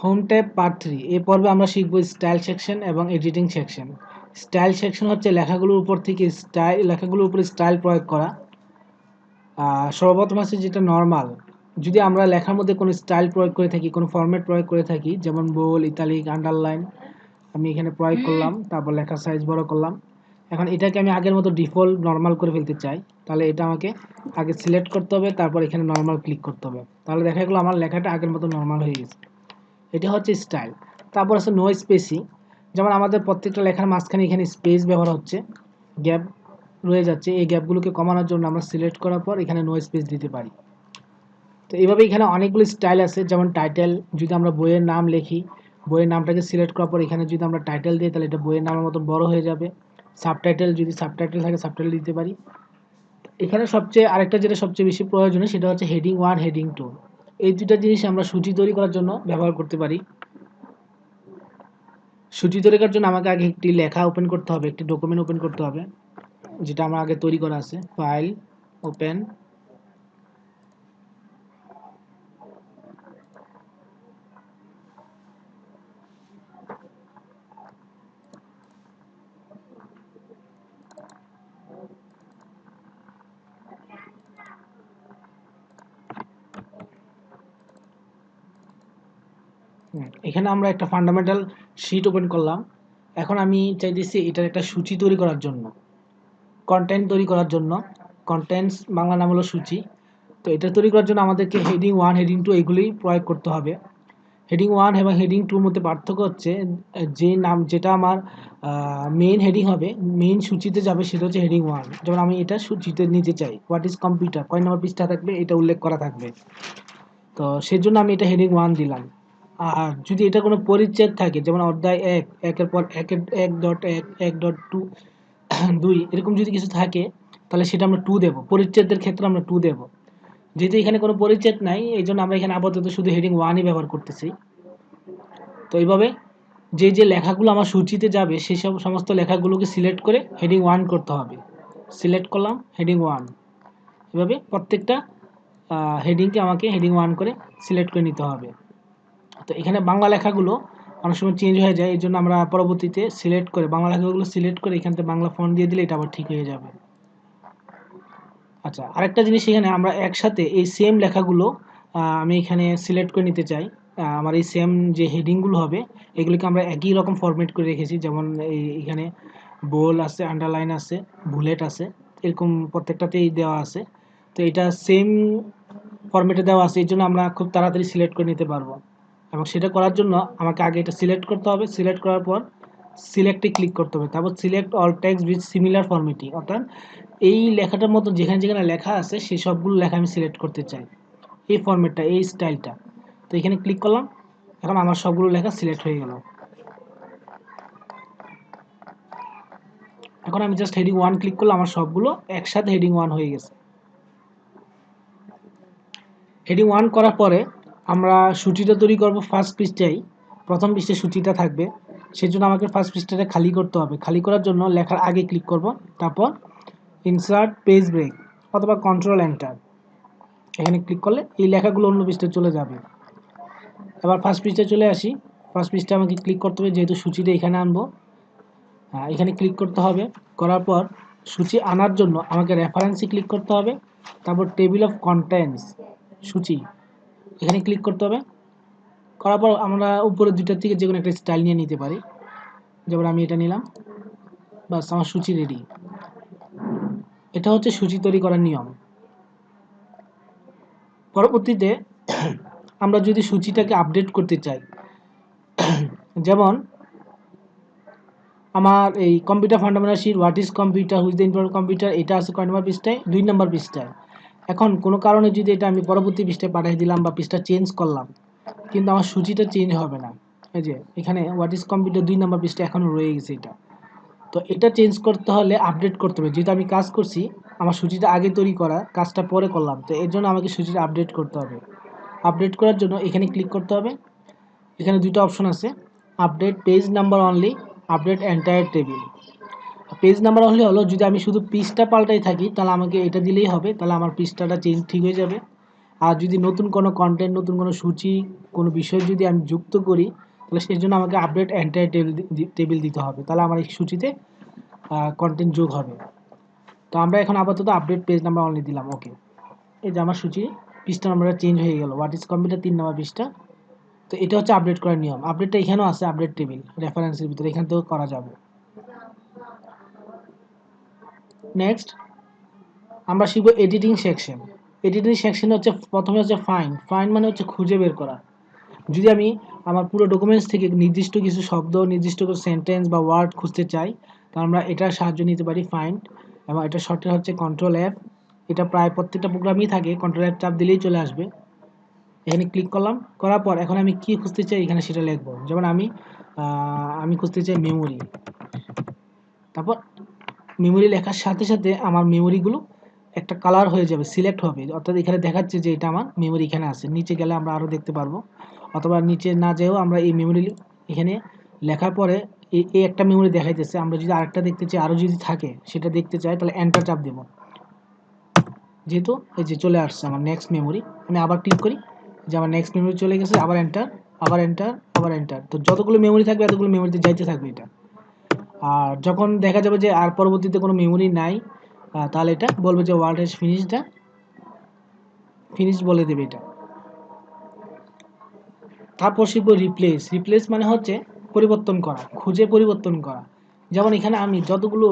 Home tab part 3 এই পর্বে আমরা শিখব স্টাইল সেকশন এবং এডিটিং সেকশন। স্টাইল সেকশন হচ্ছে লেখাগুলোর উপর থেকে লেখাগুলোর উপর স্টাইল প্রয়োগ করা। সর্বপ্রথম আছে যেটা নর্মাল, যদি আমরা লেখার মধ্যে কোনো স্টাইল প্রয়োগ করে থাকি, কোনো ফরম্যাট প্রয়োগ করে থাকি, যেমন বোল্ড, ইতালিক, আন্ডারলাইন, আমি এখানে প্রয়োগ করলাম, তারপর লেখার সাইজ বড় করলাম। এখন এটাকে আমি আগের মতো ডিফল্ট নর্মাল করে ফেলতে চাই, তাহলে এটা আমাকে আগে সিলেক্ট করতে হবে, তারপর এখানে নর্মাল ক্লিক করতে হবে। তাহলে দেখা গেলো আমার লেখাটা আগের মতো নর্মাল হয়ে গেছে। এটা হচ্ছে স্টাইল। তারপর আছে নো স্পেসিং, যেমন আমাদের প্রত্যেকটা লেখার মাঝখানে এখানে স্পেস ব্যবহার হচ্ছে, গ্যাপ রয়ে যাচ্ছে, এই গ্যাপগুলোকে কমানোর জন্য আমরা সিলেক্ট করার পর এখানে নো স্পেস দিতে পারি। তো এইভাবে এখানে অনেকগুলো স্টাইল আছে, যেমন টাইটেল, যদি আমরা বইয়ের নাম লিখি, বইয়ের নামটাকে সিলেক্ট করার পর এখানে যদি আমরা টাইটেল দিই তাহলে এটা বইয়ের নামের মতো বড় হয়ে যাবে। সাবটাইটেল, যদি সাবটাইটেল থাকে সাবটাইটেল দিতে পারি। এখানে আরেকটা যেটা সবচেয়ে বেশি প্রয়োজনীয় সেটা হচ্ছে হেডিং 1, হেডিং 2। এই দুটো জিনিস আমরা সূচি তৈরি করার জন্য ব্যবহার করতে পারি। সূচি তৈরি করার জন্য আমাকে আগে একটি লেখা ওপেন করতে হবে, একটি ডকুমেন্ট ওপেন করতে হবে, যেটা আমার আগে তৈরি করা আছে। File, open. এখানে আমরা একটা ফান্ডামেন্টাল শীট ওপেন করলাম। এখন আমি চাইতেছি এটার একটা সূচি তৈরি করার জন্য, কন্টেন্ট তৈরি করার জন্য। কন্টেন্টস বাংলা নাম হলো সূচি। তো এটা তৈরি করার জন্য আমাদেরকে হেডিং 1, হেডিং 2 এগুলোই প্রয়োগ করতে হবে। হেডিং 1 এবং হেডিং 2 মধ্যে পার্থক্য হচ্ছে যে নাম, যেটা আমার মেইন হেডিং হবে, মেইন সূচিতে যাবে, সেটা হচ্ছে হেডিং 1। যেমন আমি এটা সূচিতে নিতে চাই, হোয়াট ইজ কম্পিউটার, কয় নম্বর পৃষ্ঠা থাকবে এটা উল্লেখ করা থাকবে, তো সেজন্য আমি এটা হেডিং 1 দিলাম। আর যদি এটা কোনো পরিচ্ছেদ থাকে, যেমন অধ্যায় 1, একের পর 1.1, 1.2, 2 এরকম যদি কিছু থাকে, তাহলে সেটা আমরা 2 দেব। পরিচ্ছেদের ক্ষেত্রে আমরা 2 দেব। যেহেতু এখানে কোনো পরিচ্ছেদ নাই, এই জন্য আমরা এখানে আপাতত শুধু হেডিং 1ই ব্যবহার করতেছি। তো এইভাবে যে লেখাগুলো আমার সূচিতে যাবে সেই সমস্ত লেখাগুলোকে সিলেক্ট করে হেডিং 1 করতে হবে। সিলেক্ট করলাম হেডিং 1। এভাবে প্রত্যেকটা হেডিংকে আমাকে হেডিং 1 করে সিলেক্ট করে নিতে হবে। তো এখানে বাংলা লেখাগুলো অনেক সময় চেঞ্জ হয়ে যায়, এই জন্য আমরা পরবর্তীতে সিলেক্ট করে বাংলা লেখাগুলো সিলেক্ট করে এখান থেকে বাংলা ফন্ট দিয়ে দিলে এটা আবার ঠিক হয়ে যাবে। আচ্ছা, আরেকটা জিনিস, এখানে আমরা একসাথে এই সেম লেখাগুলো আমি এখানে সিলেক্ট করে নিতে চাই। আমার এই সেম যে হেডিংগুলো হবে এগুলোকে আমরা একই রকম ফরম্যাট করে রেখেছি, যেমন এখানে বোল্ড আছে, আন্ডারলাইন আছে, বুলেট আছে, এরকম প্রত্যেকটাতেই দেওয়া আছে। তো এটা সেম ফরম্যাটে দেওয়া আছে, এই জন্য আমরা খুব তাড়াতাড়ি সিলেক্ট করে নিতে পারবো। এবং সেটা করার জন্য আমাকে আগে এটা সিলেক্ট করতে হবে। সিলেক্ট করার পর সিলেক্টে ক্লিক করতে হবে, তারপর select all text with similar formatting, অর্থাৎ এই লেখাটার মতো যেখানে যেখানে লেখা আছে সেই সবগুলো লেখা আমি সিলেক্ট করতে চাই, এই ফরম্যাটটা, এই স্টাইলটা। তো এখানে ক্লিক করলাম, এখন আমার সবগুলো লেখা সিলেক্ট হয়ে গেল। এখন আমি জাস্ট হেডিং 1 ক্লিক করলে আমার সবগুলো একসাথে হেডিং 1 হয়ে গেছে। হেডিং 1 করার পরে আমরা সূচিটা তৈরি করব ফার্স্ট পৃষ্ঠায়। প্রথম পৃষ্ঠায় সূচিটা থাকবে, সেজন্য আমাকে ফার্স্ট পৃষ্ঠাটা খালি করতে হবে। খালি করার জন্য লেখার আগে ক্লিক করব, তারপর ইনসার্ট পেজ ব্রেক অথবা কন্ট্রোল এন্টার, এখানে ক্লিক করলে এই লেখাগুলো অন্য পৃষ্ঠায় চলে যাবে। এবার ফার্স্ট পৃষ্ঠায় চলে আসি। ফার্স্ট পৃষ্ঠায় আমাকে ক্লিক করতে হবে, যেহেতু সূচিটা এখানে আনবো, এখানে ক্লিক করতে হবে। করার পর সূচি আনার জন্য আমাকে রেফারেন্সে ক্লিক করতে হবে, তারপর টেবিল অফ কন্টেন্টস, সূচি, এখানে ক্লিক করতে হবে। করার পর আমরা উপরে দুইটার থেকে যে কোনো একটা স্টাইল নিয়ে নিতে পারি, যেমন আমি এটা নিলাম, বাস আমার সূচি রেডি। এটা হচ্ছে সূচি তৈরি করার নিয়ম। পরবর্তীতে আমরা যদি সূচিটাকে আপডেট করতে চাই, যেমন আমার এই computer fundamental sheet, what is computer, which is the important computer, এটা আছে কয় নম্বর পৃষ্ঠায়, 2 নম্বর পৃষ্ঠায়। এখন কোনো কারণে যদি এটা আমি পরবর্তী পৃষ্ঠায় পাঠিয়ে দিলাম বা পৃষ্ঠা চেঞ্জ করলাম, কিন্তু আমার সূচিটা চেঞ্জ হবে না। এই যে এখানে হোয়াট ইজ কম্পিউটার 2 নম্বর পৃষ্ঠা এখনও রয়ে গেছে এটা। তো এটা চেঞ্জ করতে হলে আপডেট করতে হবে। যেহেতু আমি কাজ করছি, আমার সূচিটা আগে তৈরি করা, কাজটা পরে করলাম, তো এর জন্য আমাকে সূচিটা আপডেট করতে হবে। আপডেট করার জন্য এখানে ক্লিক করতে হবে। এখানে দুটো অপশন আছে, update page number only, update entire table. Page number only হলো যদি আমি শুধু পৃষ্ঠা পাল্টাই থাকি তাহলে আমাকে এটা দিলেই হবে, তাহলে আমার পৃষ্ঠাটা চেঞ্জ ঠিক হয়ে যাবে। আর যদি নতুন কোনো কন্টেন্ট, নতুন কোনো সূচি, কোনো বিষয় যদি আমি যুক্ত করি, তাহলে সেই জন্য আমাকে আপডেট এন্টায়ার টেবিল দিতে হবে, তাহলে আমার এই সূচিতে কন্টেন্ট যোগ হবে। তো আমরা এখন আপাতত আপডেট পেজ নাম্বার অনলি দিলাম। ওকে, এই যে আমার সূচি পৃষ্ঠা নাম্বারটা চেঞ্জ হয়ে গেল। হোয়াট ইজ কম্পিউটার 3 নম্বর পৃষ্ঠা। তো এটা হচ্ছে আপডেট করার নিয়ম। আপডেটটা এখানেও আছে, আপডেট টেবিল রেফারেন্সের ভিতরে, এখান থেকেও করা যাবে। নেক্সট আমরা শিখব এডিটিং সেকশন। এডিটিং সেকশন হচ্ছে প্রথমে হচ্ছে ফাইন্ড মানে হচ্ছে খুঁজে বের করা। যদি আমি আমার পুরো ডকুমেন্টস থেকে নির্দিষ্ট কিছু শব্দ, নির্দিষ্ট কিছু সেন্টেন্স বা ওয়ার্ড খুঁজতে চাই, তাহলে আমরা এটার সাহায্য নিতে পারি, ফাইন্ড। এবং এটা শর্টকাট হচ্ছে কন্ট্রোল F। এটা প্রায় প্রত্যেকটা প্রোগ্রামই থাকে, কন্ট্রোল F চাপ দিলেই চলে আসবে। এখানে ক্লিক করলাম, করার পর এখন আমি কি খুঁজতে চাই এখানে সেটা লিখবো। যেমন আমি খুঁজতে চাই মেমোরি। তারপর মেমোরি লেখার সাথে সাথে আমার মেমোরিগুলো একটা কালার হয়ে যাবে, সিলেক্ট হবে, অর্থাৎ এখানে দেখাচ্ছে যে এটা আমার মেমোরি এখানে আছে। নিচে গেলে আমরা আরও দেখতে পারবো, অথবা নিচে না যেও আমরা এই মেমোরি এখানে লেখার পরে এই একটা মেমোরি দেখাইতেছে। আমরা যদি আরেকটা দেখতে চাই, আরও যদি থাকে সেটা দেখতে চাই, তাহলে এন্টার চাপ দেবো। যেহেতু এই যে চলে আসছে আমার নেক্সট মেমোরি, আমি আবার ক্লিক করি, যে আমার নেক্সট মেমোরি চলে গেছে, আবার এন্টার, আবার এন্টার, আবার এন্টার। তো যতগুলো মেমোরি থাকবে এতগুলো মেমোরিতে যাইতে থাকবে এটা। আর যখন দেখা যাবে যে আর পরবর্তীতে কোনো মেমোরি নাই, তাহলে এটা বলবে যে ওয়ার্ড হ্যাজ ফিনিশড বলে দেবে এটা। তারপর শিখবো রিপ্লেস মানে হচ্ছে পরিবর্তন করা, খুঁজে পরিবর্তন করা। যেমন এখানে আমি যতগুলো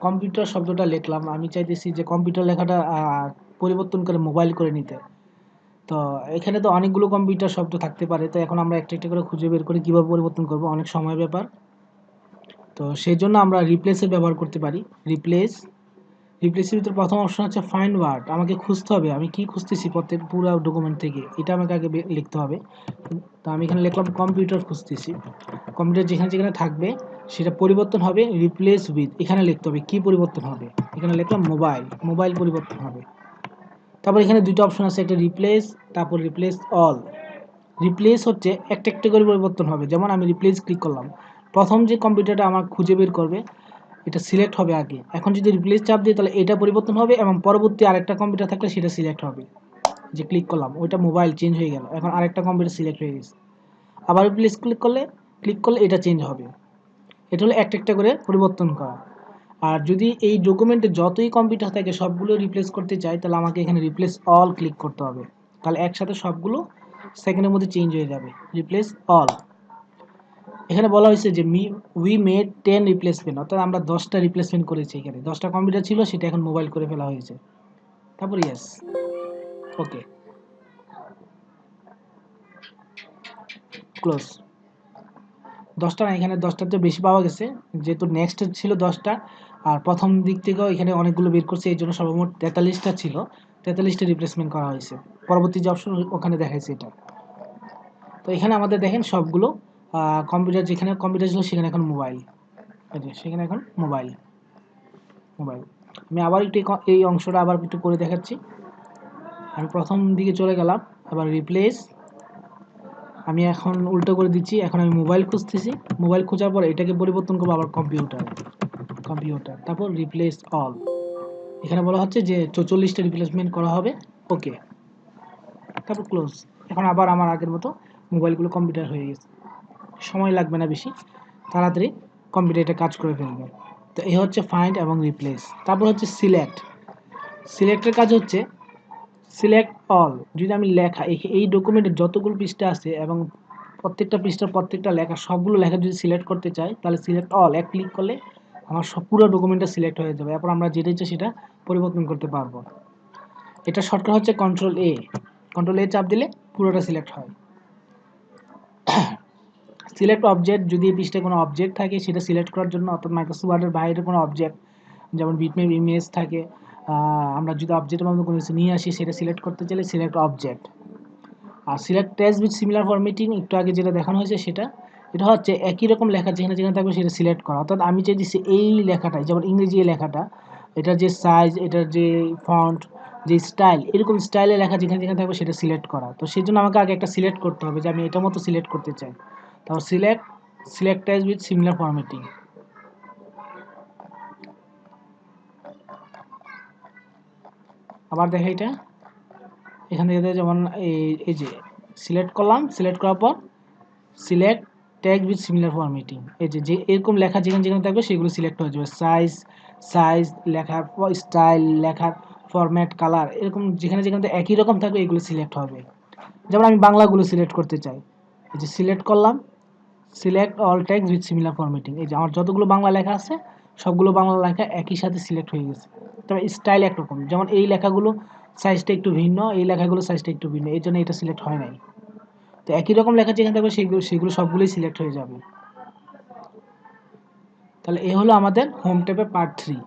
কম্পিউটার শব্দটা লিখলাম, আমি চাইতেছি যে কম্পিউটার লেখাটা পরিবর্তন করে মোবাইল করে নিতে। তো এখানে তো অনেকগুলো কম্পিউটার শব্দ থাকতে পারে, তো এখন আমরা একটা একটা করে খুঁজে বের করে কীভাবে পরিবর্তন করব, অনেক সময় ব্যাপার। তো সেই জন্য আমরা রিপ্লেসের ব্যবহার করতে পারি। রিপ্লেসের ভিতরে প্রথম অপশন হচ্ছে ফাইন্ড ওয়ার্ড। আমাকে খুঁজতে হবে আমি কি খুঁজতেছি প্রত্যেক পুরো ডকুমেন্ট থেকে, এটা আমাকে আগে লিখতে হবে। তো আমি এখানে লিখলাম কম্পিউটার খুঁজতেছি। কম্পিউটার যেখানে যেখানে থাকবে সেটা পরিবর্তন হবে রিপ্লেস উইথ, এখানে লিখতে হবে কি পরিবর্তন হবে। এখানে লিখলাম মোবাইল পরিবর্তন হবে। তারপর এখানে দুটো অপশন আছে, একটা রিপ্লেস, তারপর রিপ্লেস অল। রিপ্লেস হচ্ছে একটা একটা করে পরিবর্তন হবে। যেমন আমি রিপ্লেস ক্লিক করলাম, প্রথম যে কম্পিউটারটা আমার খুঁজে বের করবে এটা সিলেক্ট হবে আগে। এখন যদি রিপ্লেস চাপ দিই তাহলে এটা পরিবর্তন হবে, এবং পরবর্তী আরেকটা কম্পিউটার থাকলে সেটা সিলেক্ট হবে। যে ক্লিক করলাম ওইটা মোবাইল চেঞ্জ হয়ে গেল, এখন আরেকটা কম্পিউটার সিলেক্ট হয়ে গেছে। আবার রিপ্লেস ক্লিক করলে এটা চেঞ্জ হবে। এটা হলো একটা একটা করে পরিবর্তন করা। আর যদি এই ডকুমেন্টে যতই কম্পিউটার থাকে সবগুলো রিপ্লেস করতে চাই, তাহলে আমাকে এখানে রিপ্লেস অল ক্লিক করতে হবে। তাহলে একসাথে সবগুলো সেকেন্ডের মধ্যে চেঞ্জ হয়ে যাবে, রিপ্লেস অল। এখানে বলা হয়েছে যে উই মেড 10 রিপ্লেসমেন্ট, অর্থাৎ আমরা 10টা রিপ্লেসমেন্ট করেছি। এখানে 10টা কম্পিউটার ছিল, সেটা এখন মোবাইল করে ফেলা হয়েছে। তারপর ইয়েস, ওকে, ক্লোজ। 10টা না, এখানে 10টার চেয়ে বেশি পাওয়া গেছে, যেহেতু নেক্সট ছিল 10টা, আর প্রথম দিক থেকেও এখানে অনেকগুলো বের করছে, এই জন্য সর্বমোট 43টা ছিল। 43টা রিপ্লেসমেন্ট করা হয়েছে। পরবর্তী যে অপশন ওখানে দেখাইছে এটা। তো এখানে আমাদের দেখেন সবগুলো কম্পিউটার, যেখানে কম্পিউটার ছিল সেখানে এখন মোবাইল, সেখানে এখন মোবাইল। আমি আবার একটু এই অংশটা আবার একটু করে দেখাচ্ছি। আমি প্রথম দিকে চলে গেলাম, আবার রিপ্লেস, আমি এখন উল্টো করে দিচ্ছি। এখন আমি মোবাইল খুঁজতেছি, মোবাইল খোঁজার পর এটাকে পরিবর্তন করবো আবার কম্পিউটার, তারপর রিপ্লেস অল। এখানে বলা হচ্ছে যে 44টা রিপ্লেসমেন্ট করা হবে, ওকে, তারপর ক্লোজ। এখন আবার আমার আগের মতো মোবাইলগুলো কম্পিউটার হয়ে গেছে। সময় লাগবে না বেশি, তাড়াতাড়ি কম্পিউটারটা কাজ করে ফেলবে। তো এই হচ্ছে ফাইন্ড এবং রিপ্লেস। তারপর হচ্ছে সিলেক্টের কাজ হচ্ছে সিলেক্ট অল। যদি আমি লেখা এই ডকুমেন্টের যতগুলো পৃষ্ঠা আছে এবং প্রত্যেকটা পৃষ্ঠার প্রত্যেকটা লেখা, সবগুলো লেখা যদি সিলেক্ট করতে চাই, তাহলে সিলেক্ট অল এক ক্লিক করলে আমার সব পুরো ডকুমেন্টটা সিলেক্ট হয়ে যাবে। এরপর আমরা যেটা ইচ্ছে সেটা পরিবর্তন করতে পারবো। এটা শর্টকাট হচ্ছে কন্ট্রোল এ চাপ দিলে পুরোটা সিলেক্ট হয়। সিলেক্ট অবজেক্ট, যদি এই পৃষ্ঠায় কোনো অবজেক্ট থাকে সেটা সিলেক্ট করার জন্য, অর্থাৎ মাইক্রোসফট ওয়ার্ডের বাইরে কোনো অবজেক্ট, যেমন বিটম্যাপ ইমেজ থাকে, আমরা যদি অবজেক্টের মধ্যে কোনো কিছু নিয়ে আসি সেটা সিলেক্ট করতে চাইলে সিলেক্ট অবজেক্ট। আর select text with similar formatting, একটু আগে যেটা দেখানো হয়েছে সেটা, এটা হচ্ছে একই রকম লেখা যেখানে যেখানে থাকবে সেটা সিলেক্ট করা। অর্থাৎ আমি চাইছি এই লেখাটাই, যেমন ইংরেজি এই লেখাটা, এটার যে সাইজ, এটার যে ফন্ট, যে স্টাইল, এরকম স্টাইলে লেখা যেখানে যেখানে থাকবে সেটা সিলেক্ট করা। তো সেই জন্য আমাকে আগে একটা সিলেক্ট করতে হবে যে আমি এটার মতো সিলেক্ট করতে চাই। তারপর select text with similar formatting. আবার দেখা এটা, এখান থেকে যেমন এই যে সিলেক্ট করলাম, সিলেক্ট করার পর select tag with similar formatting, এই যে এরকম লেখা যেখানে যেখানে থাকবে সেগুলো সিলেক্ট হয়ে যাবে। সাইজ লেখার স্টাইল, লেখার ফরম্যাট, কালার, এরকম যেখানে যেখানে একই রকম থাকবে এগুলো সিলেক্ট হবে। যেমন আমি বাংলাগুলো সিলেক্ট করতে চাই, এই যে সিলেক্ট করলাম, select all tags with similar formatting, এই যে আমার যতগুলো বাংলা লেখা আছে সবগুলো বাংলা লেখা একই সাথে সিলেক্ট হয়ে গেছে। তবে স্টাইল একরকম, যেমন এই লেখাগুলো সাইজটা একটু ভিন্ন, এই লেখাগুলো সাইজটা একটু ভিন্ন, এই জন্য এটা সিলেক্ট হয় নাই। তো একই রকম লেখা যেখানে থাকবে সেগুলো সবগুলোই সিলেক্ট হয়ে যাবে। তাহলে এ হলো আমাদের হোম ট্যাবের পার্ট 3।